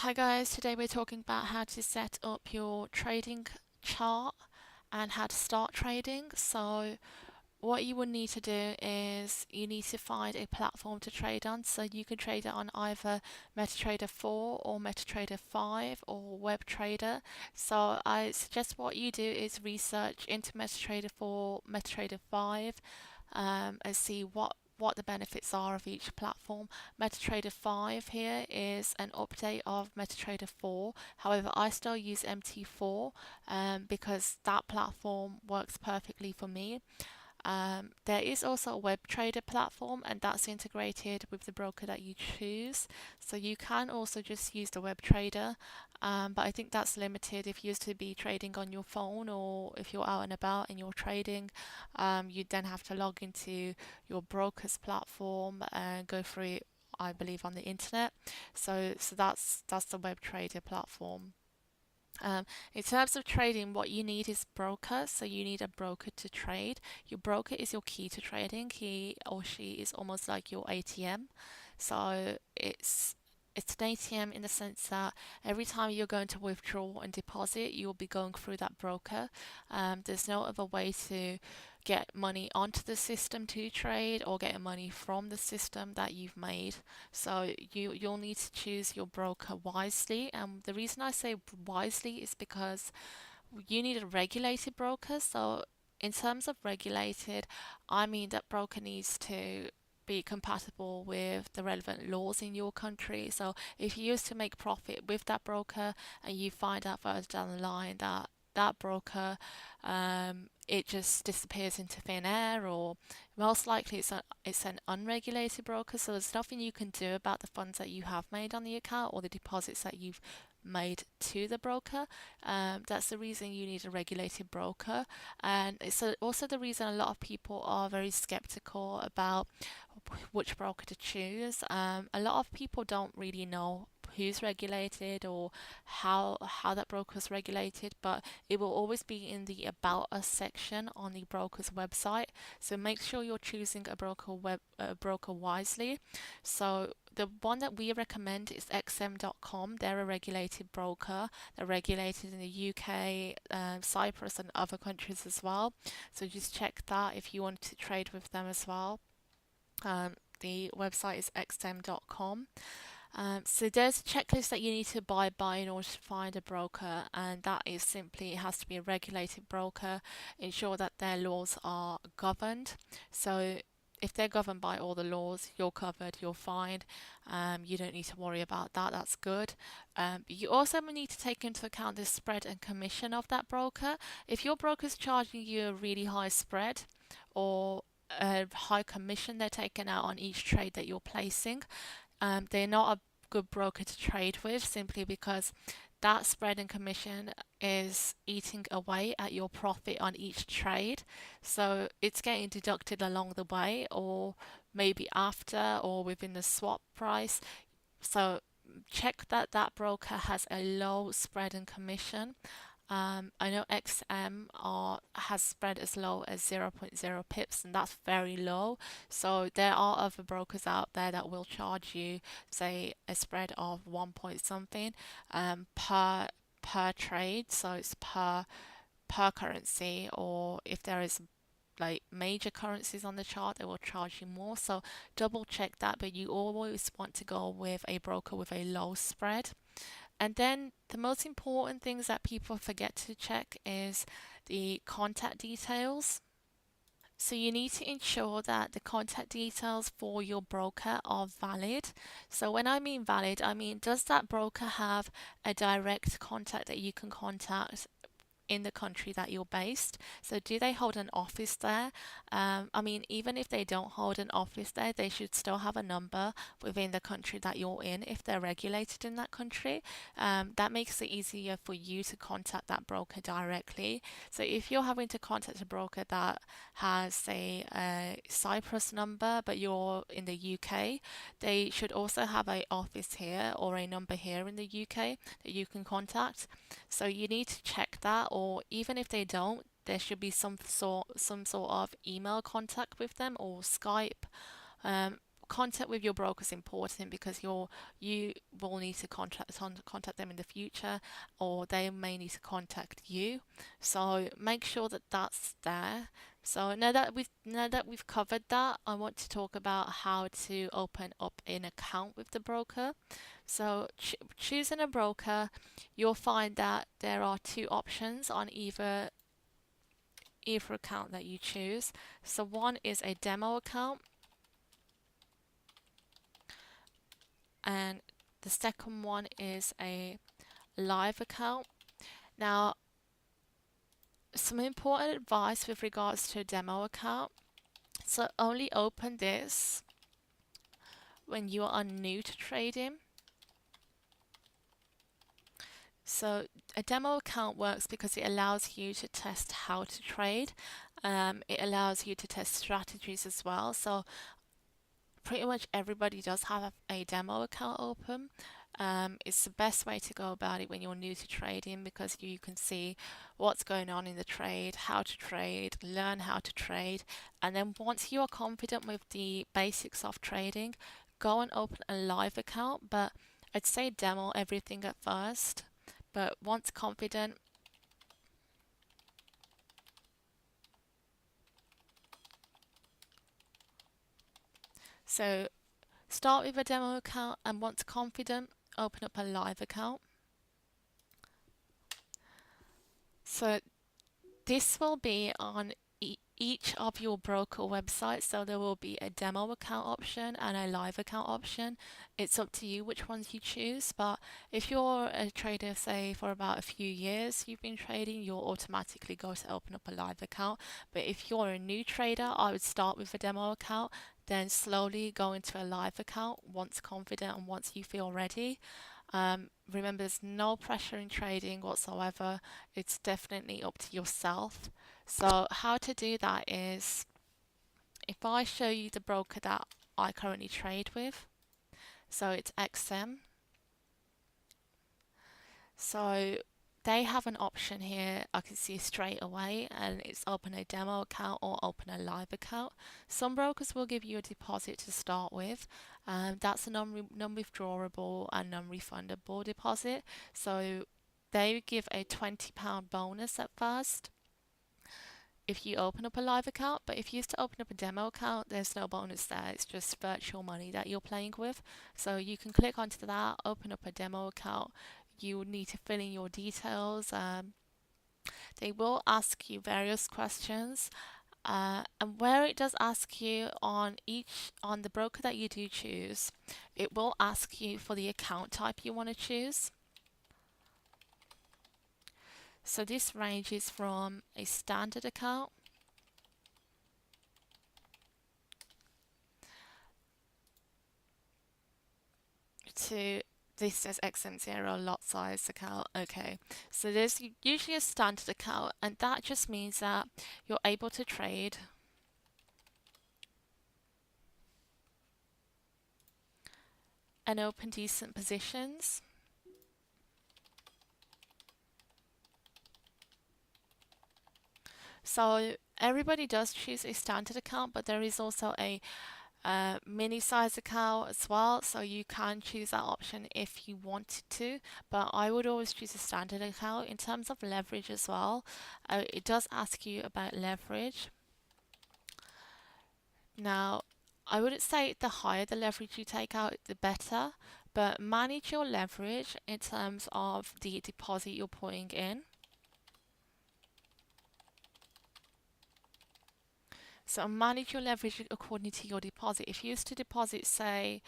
Hi guys, today we're talking about how to set up your trading chart and how to start trading. So what you would need to do is you need to find a platform to trade on. So you can trade it on either MetaTrader 4 or MetaTrader 5 or WebTrader. So I suggest what you do is research into MetaTrader 4, MetaTrader 5, and see what the benefits are of each platform. MetaTrader 5 here is an update of MetaTrader 4. However, I still use MT4 because that platform works perfectly for me. There is also a web trader platform, and that's integrated with the broker that you choose. So you can also just use the web trader, but I think that's limited if you used to be trading on your phone or if you're out and about and you're trading. You then have to log into your broker's platform and go through it, I believe, on the internet. So that's the web trader platform. In terms of trading, what you need is broker. So you need a broker to trade. Your broker is your key to trading. He or she is almost like your ATM. So it's an ATM in the sense that every time you're going to withdraw and deposit, you'll be going through that broker. There's no other way to get money onto the system to trade or get money from the system that you've made. So you'll need to choose your broker wisely. And the reason I say wisely is because you need a regulated broker. So in terms of regulated, I mean that broker needs to be compatible with the relevant laws in your country. So if you used to make profit with that broker and you find out further down the line that that broker it just disappears into thin air, or most likely it's an unregulated broker, so there's nothing you can do about the funds that you have made on the account or the deposits that you've made to the broker. That's the reason you need a regulated broker, and it's also the reason a lot of people are very skeptical about which broker to choose. A lot of people don't really know who's regulated or how that broker is regulated, but it will always be in the About Us section on the broker's website. So make sure you're choosing a broker wisely. So the one that we recommend is XM.com. They're a regulated broker. They're regulated in the UK, Cyprus, and other countries as well. So just check that if you want to trade with them as well. The website is xm.com. So there's a checklist that you need to abide by in order to find a broker, and that is simply it has to be a regulated broker. Ensure that their laws are governed. So if they're governed by all the laws, you're covered, you're fine. You don't need to worry about that. That's good. You also need to take into account the spread and commission of that broker. If your broker's charging you a really high spread or a high commission they're taking out on each trade that you're placing, they're not a good broker to trade with simply because that spread and commission is eating away at your profit on each trade. So it's getting deducted along the way, or maybe after, or within the swap price. So check that that broker has a low spread and commission. I know has spread as low as zero point 0.0 pips, and that's very low. So there are other brokers out there that will charge you, say, a spread of 1 point something per trade. So it's per currency, or if there is like major currencies on the chart, they will charge you more. So double check that, but you always want to go with a broker with a low spread. And then the most important things that people forget to check is the contact details. So you need to ensure that the contact details for your broker are valid. So when I mean valid, I mean, does that broker have a direct contact that you can contact in the country that you're based? So do they hold an office there? I mean, even if they don't hold an office there, they should still have a number within the country that you're in if they're regulated in that country. That makes it easier for you to contact that broker directly. So if you're having to contact a broker that has, say, a Cyprus number, but you're in the UK, they should also have an office here or a number here in the UK that you can contact. So you need to check that, or even if they don't, there should be some sort of email contact with them or Skype contact with your broker is important because you will need to contact them in the future, or they may need to contact you. So make sure that that's there. So now that we've covered that, I want to talk about how to open up an account with the broker. So choosing a broker, you'll find that there are two options on either account that you choose. So one is a demo account, and the second one is a live account. Now, some important advice with regards to a demo account. So only open this when you are new to trading. So a demo account works because it allows you to test how to trade. It allows you to test strategies as well. So pretty much everybody does have a demo account open. It's the best way to go about it when you're new to trading, because you can see what's going on in the trade, how to trade, learn how to trade, and then once you are confident with the basics of trading, go and open a live account. But I'd say demo everything at first, but once confident, so start with a demo account, and once confident, open up a live account. So this will be on each of your broker websites. So there will be a demo account option and a live account option. It's up to you which ones you choose. But if you're a trader, say for about a few years you've been trading, you'll automatically go to open up a live account. But if you're a new trader, I would start with a demo account, then slowly go into a live account once confident and once you feel ready. Remember, there's no pressure in trading whatsoever. It's definitely up to yourself. So how to do that is, if I show you the broker that I currently trade with, so it's XM. So they have an option here I can see straight away, and it's open a demo account or open a live account. Some brokers will give you a deposit to start with. That's a non-withdrawable and non-refundable deposit. So they give a £20 bonus at first if you open up a live account. But if you used to open up a demo account, there's no bonus there. It's just virtual money that you're playing with. So you can click onto that, open up a demo account. You would need to fill in your details. They will ask you various questions. And where it does ask you on the broker that you do choose, it will ask you for the account type you want to choose. So this ranges from a standard account to this says XM0 lot size account. Okay, so there's usually a standard account, and that just means that you're able to trade and open decent positions. So everybody does choose a standard account, but there is also a mini size account as well, so you can choose that option if you wanted to, but I would always choose a standard account. In terms of leverage as well, it does ask you about leverage. Now, I wouldn't say the higher the leverage you take out, the better, but manage your leverage in terms of the deposit you're putting in. So manage your leverage according to your deposit. If you used to deposit, say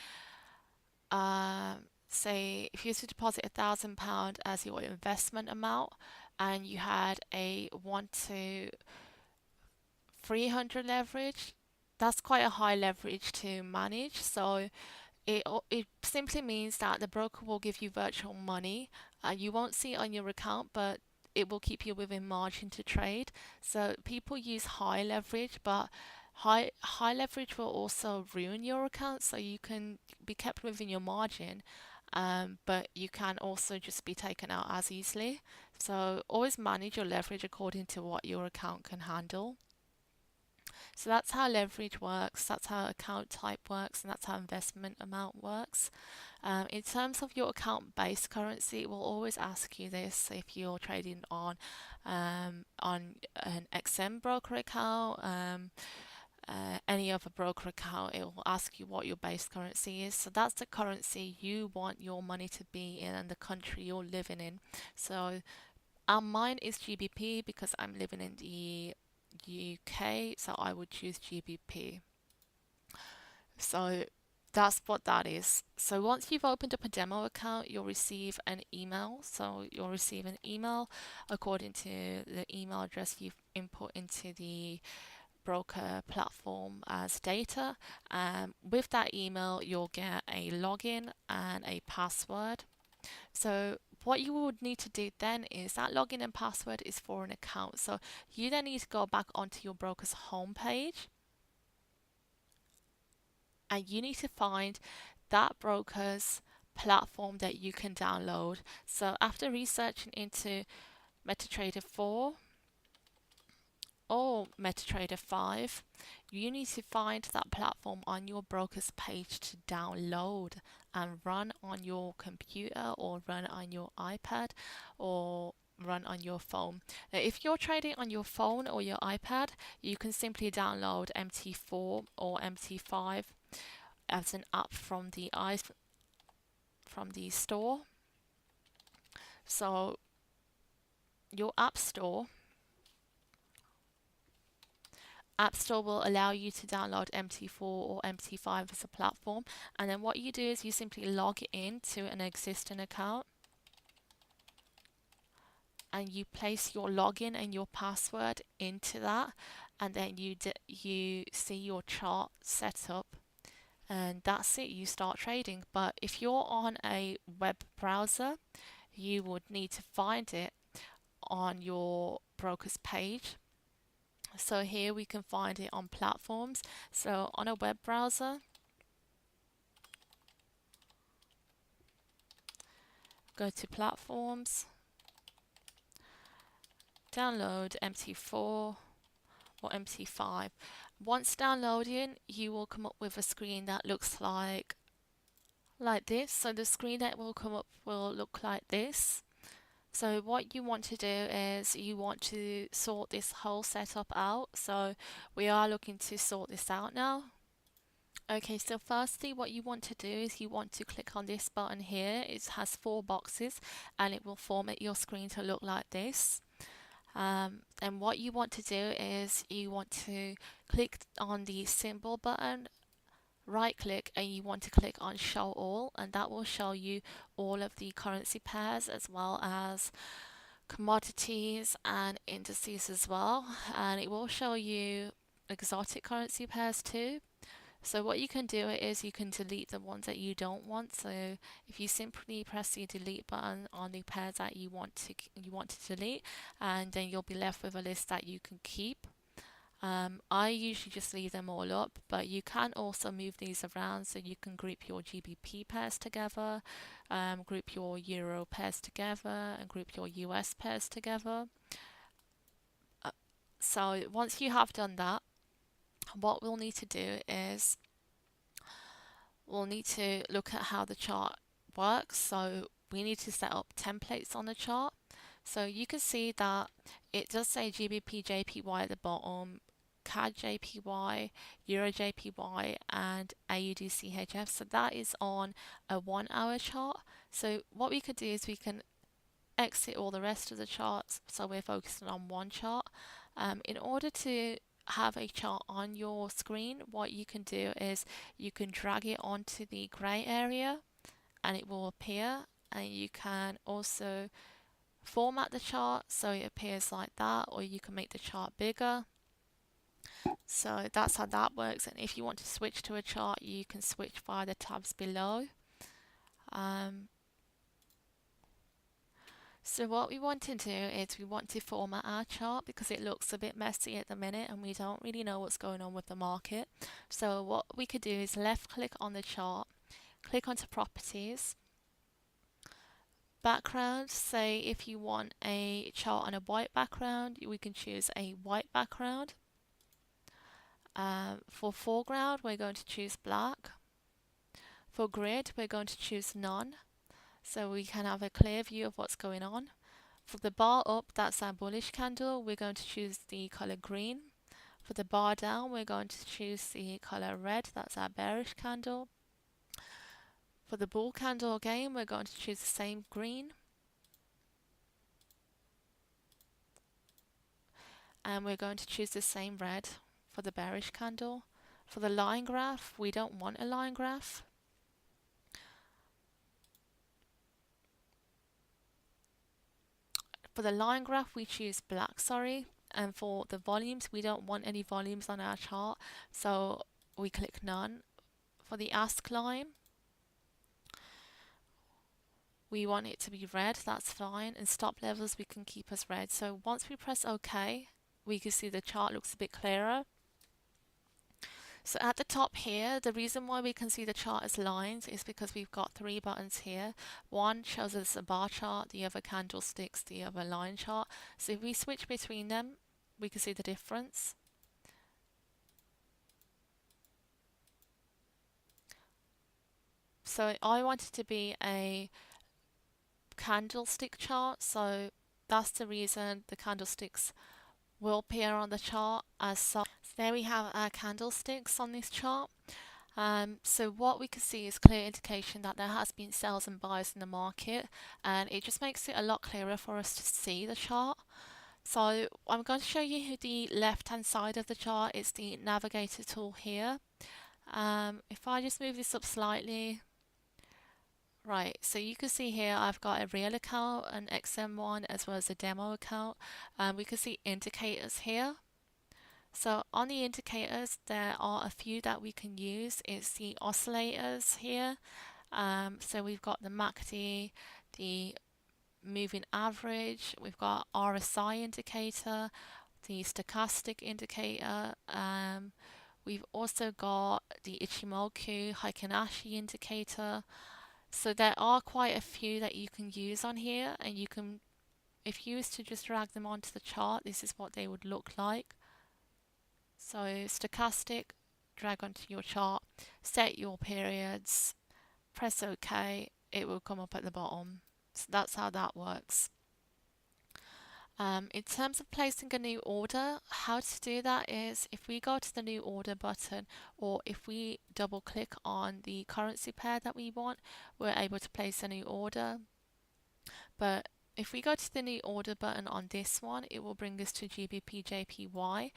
if you used to deposit £1,000 as your investment amount, and you had a 1 to 300 leverage, that's quite a high leverage to manage. So it simply means that the broker will give you virtual money. You won't see it on your account, but it will keep you within margin to trade. So people use high leverage, but high leverage will also ruin your account. So you can be kept within your margin, but you can also just be taken out as easily. So always manage your leverage according to what your account can handle. So that's how leverage works, that's how account type works, and that's how investment amount works. In terms of your account-based currency, it will always ask you this if you're trading on an XM broker account, any other broker account. It will ask you what your base currency is. So that's the currency you want your money to be in and the country you're living in. So mine is GBP because I'm living in the UK, so I would choose GBP. So that's what that is. So once you've opened up a demo account, you'll receive an email. So you'll receive an email according to the email address you've input into the broker platform as data. With that email, you'll get a login and a password. So what you would need to do then is that login and password is for an account. So you then need to go back onto your broker's homepage and you need to find that broker's platform that you can download. So after researching into MetaTrader 4 or MetaTrader 5, you need to find that platform on your broker's page to download and run on your computer or run on your iPad or run on your phone. Now, if you're trading on your phone or your iPad, you can simply download MT4 or MT5 as an app from the store. So your App Store will allow you to download MT4 or MT5 as a platform, and then what you do is you simply log in to an existing account and you place your login and your password into that, and then you see your chart set up, and that's it, you start trading. But if you're on a web browser, you would need to find it on your broker's page. So here we can find it on platforms. So on a web browser, go to platforms, download MT4 or MT5. Once downloading, you will come up with a screen that looks like this. So the screen that will come up will look like this. So what you want to do is you want to sort this whole setup out. So we are looking to sort this out now. Okay, so firstly what you want to do is you want to click on this button here. It has 4 boxes and it will format your screen to look like this. And what you want to do is you want to click on the symbol button, right click, and you want to click on show all, and that will show you all of the currency pairs as well as commodities and indices as well, and it will show you exotic currency pairs too. So what you can do is you can delete the ones that you don't want. So if you simply press the delete button on the pairs that you want to delete, and then you'll be left with a list that you can keep. I usually just leave them all up, but you can also move these around, so you can group your GBP pairs together, group your Euro pairs together, and group your US pairs together. So once you have done that, what we'll need to do is we'll need to look at how the chart works. So we need to set up templates on the chart. So you can see that it does say GBP JPY at the bottom, CAD JPY, Euro JPY, and AUD CHF. So that is on a 1 hour chart. So what we could do is we can exit all the rest of the charts, so we're focusing on one chart. In order to have a chart on your screen, what you can do is you can drag it onto the grey area and it will appear, and you can also format the chart so it appears like that, or you can make the chart bigger. So that's how that works, and if you want to switch to a chart, you can switch via the tabs below. So what we want to do is we want to format our chart because it looks a bit messy at the minute and we don't really know what's going on with the market. So what we could do is left click on the chart, click onto properties, background. Say if you want a chart on a white background, we can choose a white background. For foreground, we're going to choose black. For grid, we're going to choose none, so we can have a clear view of what's going on. For the bar up, that's our bullish candle, we're going to choose the color green. For the bar down, we're going to choose the color red, that's our bearish candle. For the bull candle again, we're going to choose the same green. And we're going to choose the same red for the bearish candle. For the line graph, we don't want a line graph. For the line graph, we choose black, sorry. And for the volumes, we don't want any volumes on our chart, so we click none. For the ask line, we want it to be red, that's fine. And stop levels, we can keep as red. So once we press OK, we can see the chart looks a bit clearer. So at the top here, the reason why we can see the chart as lines is because we've got three buttons here. One shows us a bar chart, the other candlesticks, the other line chart. So if we switch between them, we can see the difference. So I want it to be a candlestick chart, so that's the reason the candlesticks will appear on the chart as such. So there we have our candlesticks on this chart. So what we can see is clear indication that there has been sales and buys in the market, and it just makes it a lot clearer for us to see the chart. So I'm going to show you the left hand side of the chart. It's the navigator tool here. If I just move this up slightly, right, so you can see here I've got a real account, an XM one, as well as a demo account. We can see indicators here. So on the indicators, there are a few that we can use. It's the oscillators here. So we've got the MACD, the moving average, we've got RSI indicator, the stochastic indicator. We've also got the Ichimoku Heikin-Ashi indicator. So there are quite a few that you can use on here, and you can, if you was to just drag them onto the chart, this is what they would look like. So stochastic, drag onto your chart, set your periods, press OK, it will come up at the bottom. So that's how that works. In terms of placing a new order, how to do that is if we go to the new order button, or if we double click on the currency pair that we want, we're able to place a new order. But if we go to the new order button on this one, it will bring us to GBP JPY.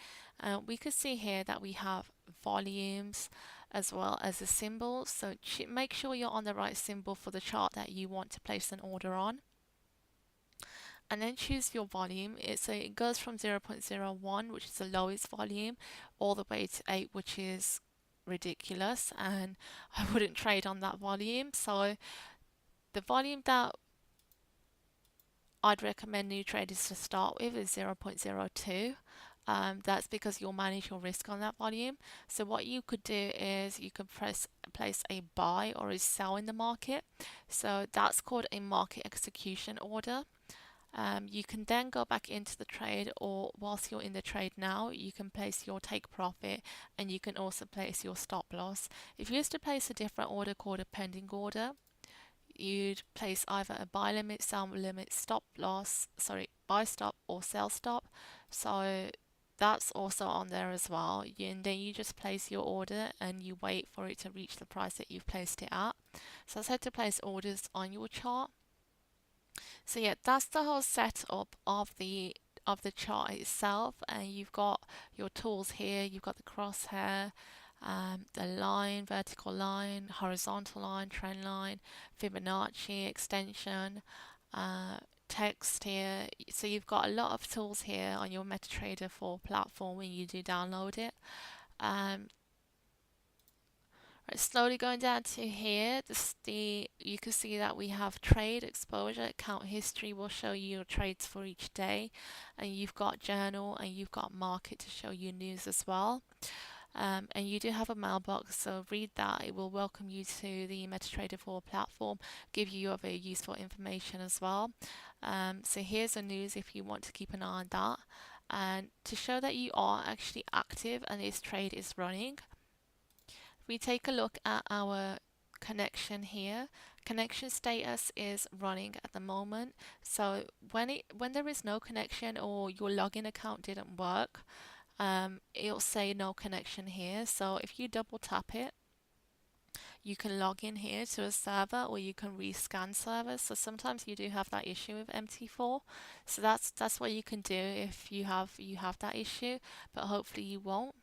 We can see here that we have volumes as well as the symbols. So make sure you're on the right symbol for the chart that you want to place an order on. And then choose your volume. It goes from 0.01, which is the lowest volume, all the way to 8, which is ridiculous, and I wouldn't trade on that volume. So the volume that I'd recommend new traders to start with is 0.02. That's because you'll manage your risk on that volume. So what you could do is you could place a buy or a sell in the market. So that's called a market execution order. You can then go back into the trade, or whilst you're in the trade now, you can place your take profit, and you can also place your stop loss. If you used to place a different order called a pending order, you'd place either a buy limit, sell limit, stop loss, sorry, buy stop or sell stop. So that's also on there as well. And then you just place your order and you wait for it to reach the price that you've placed it at. So that's how to place orders on your chart. So yeah, that's the whole setup of the chart itself, and you've got your tools here. You've got the crosshair, the line, vertical line, horizontal line, trend line, Fibonacci extension, text here. So you've got a lot of tools here on your MetaTrader 4 platform when you do download it. Right, slowly going down to here, you can see that we have trade exposure, account history will show you your trades for each day, and you've got journal and you've got market to show you news as well. And you do have a mailbox, so read that. It will welcome you to the MetaTrader 4 platform, give you other useful information as well. So here's the news if you want to keep an eye on that. And to show that you are actually active and this trade is running, we take a look at our connection here. Connection status is running at the moment. So when there is no connection or your login account didn't work, it'll say no connection here. So if you double tap it, you can log in here to a server or you can rescan servers. So sometimes you do have that issue with MT4. So that's what you can do if you have that issue, but hopefully you won't.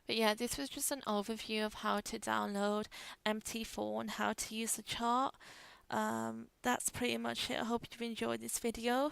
But yeah, this was just an overview of how to download MT4 and how to use the chart. That's pretty much it. I hope you've enjoyed this video.